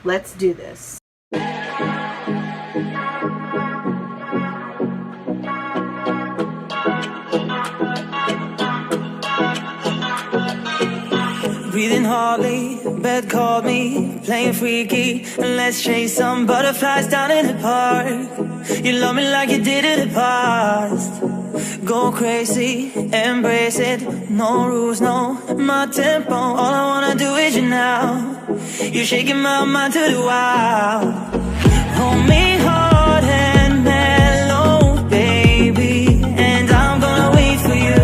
Let's do this. Breathing hardly, bed called me, playing freaky, and let's chase some butterflies down in the park. You love me like you did in the past. Go crazy, embrace it, no rules, no, my tempo. All I wanna do is you now. You're shaking my mind to the wild. Hold me hard and mellow, baby, and I'm gonna wait for you.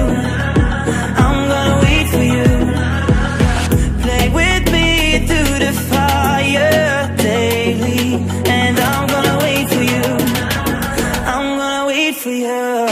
I'm gonna wait for you. Play with me through the fire daily, and I'm gonna wait for you. I'm gonna wait for you.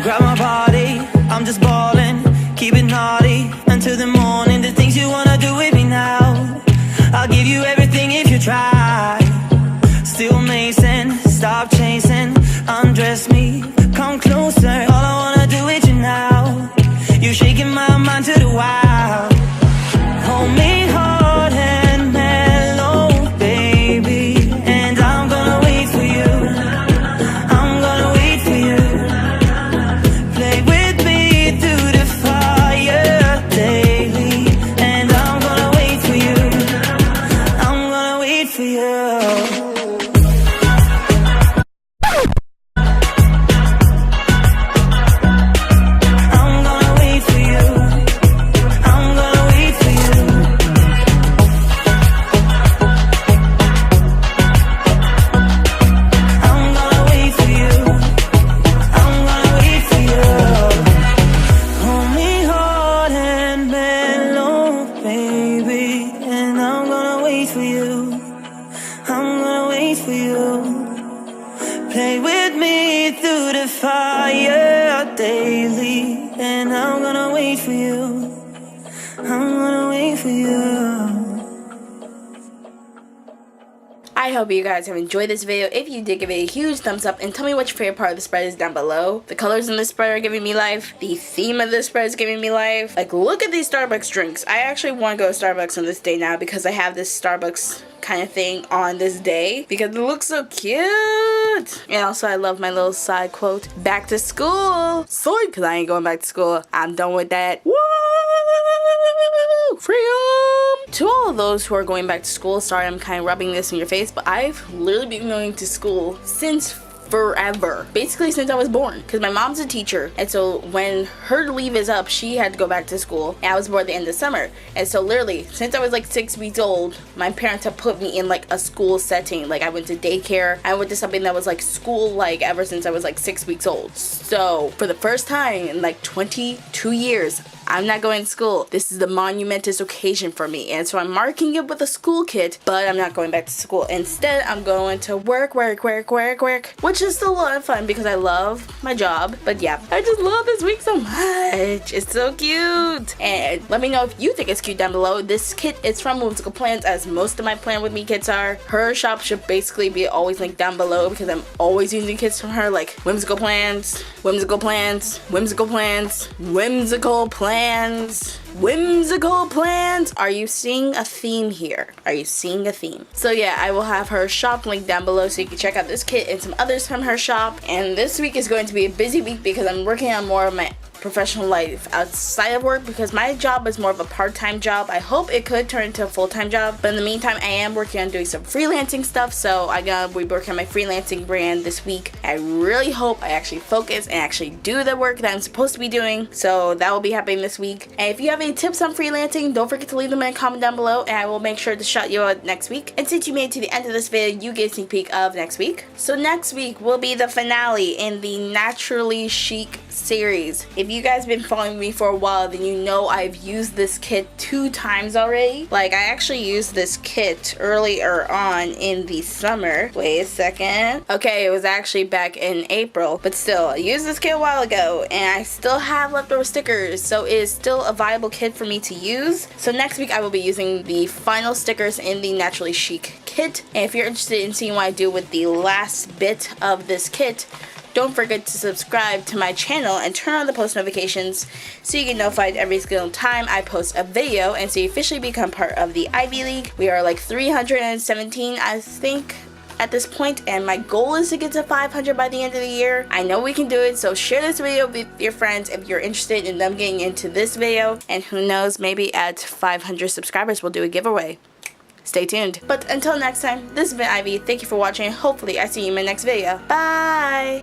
Grab my body, I'm just ballin', keep it naughty until the morning. The things you wanna do with me now, I'll give you everything if you try. Still Mason, stop chasing, undress me, come closer. All I wanna do is you now. You're shaking my mind to the wild. Hold me hard and mellow, baby, and I'm gonna wait for you. I'm gonna wait for you. Play with me through the fire daily, and I'm gonna wait for you. I'm gonna wait for you. Play with me through the fire daily, and I'm gonna wait for you. I'm gonna wait for you. I hope you guys have enjoyed this video. If you did, give it a huge thumbs up and tell me what your favorite part of the spread is down below. The colors in this spread are giving me life. The theme of this spread is giving me life. Like, look at these Starbucks drinks. I actually want to go to Starbucks on this day now because I have this Starbucks kind of thing on this day because it looks so cute. And also I love my little side quote, back to school. Sorry, because I ain't going back to school. I'm done with that. Woo! Freedom! To all of those who are going back to school, sorry I'm kind of rubbing this in your face, but I've literally been going to school since forever, basically since I was born, because my mom's a teacher, and so when her leave is up, she had to go back to school, and I was born at the end of summer, and so literally since I was like 6 weeks old, my parents have put me in like a school setting. Like, I went to daycare, I went to something that was like school, like ever since I was like 6 weeks old. So for the first time in like 22 years, I'm not going to school. This is the monumentous occasion for me, and so I'm marking it with a school kit, but I'm not going back to school. Instead, I'm going to work, which is still a lot of fun because I love my job. But yeah, I just love this week so much. It's so cute. And let me know if you think it's cute down below. This kit is from Whimsical Plans, as most of my Plan With Me kits are. Her shop should basically be always linked down below because I'm always using kits from her, like Whimsical Plans, Whimsical Plans, Whimsical Plans, Whimsical Plans. Whimsical Plans. Are you seeing a theme here? Are you seeing a theme? So yeah, I will have her shop linked down below so you can check out this kit and some others from her shop. And this week is going to be a busy week because I'm working on more of my professional life outside of work because my job is more of a part-time job. I hope it could turn into a full-time job, but in the meantime I am working on doing some freelancing stuff, so I'm gonna be working on my freelancing brand this week. I really hope I actually focus and actually do the work that I'm supposed to be doing, so that will be happening this week. And if you have any tips on freelancing, don't forget to leave them in a comment down below and I will make sure to shout you out next week. And since you made it to the end of this video, you get a sneak peek of next week. So next week will be the finale in the Naturally Chic series. If you guys have been following me for a while, then you know I've used this kit 2 times already. Like, I actually used this kit earlier on in the summer. Wait a second. Okay, it was actually back in April, but still, I used this kit a while ago, and I still have leftover stickers, so it is still a viable kit for me to use. So next week I will be using the final stickers in the Naturally Chic kit, and if you're interested in seeing what I do with the last bit of this kit, don't forget to subscribe to my channel and turn on the post notifications so you get notified every single time I post a video, and so you officially become part of the Ivy League. We are like 317, I think, at this point, and my goal is to get to 500 by the end of the year. I know we can do it, so share this video with your friends if you're interested in them getting into this video, and who knows, maybe at 500 subscribers we'll do a giveaway. Stay tuned. But until next time, this has been Ivy. Thank you for watching. Hopefully I see you in my next video. Bye!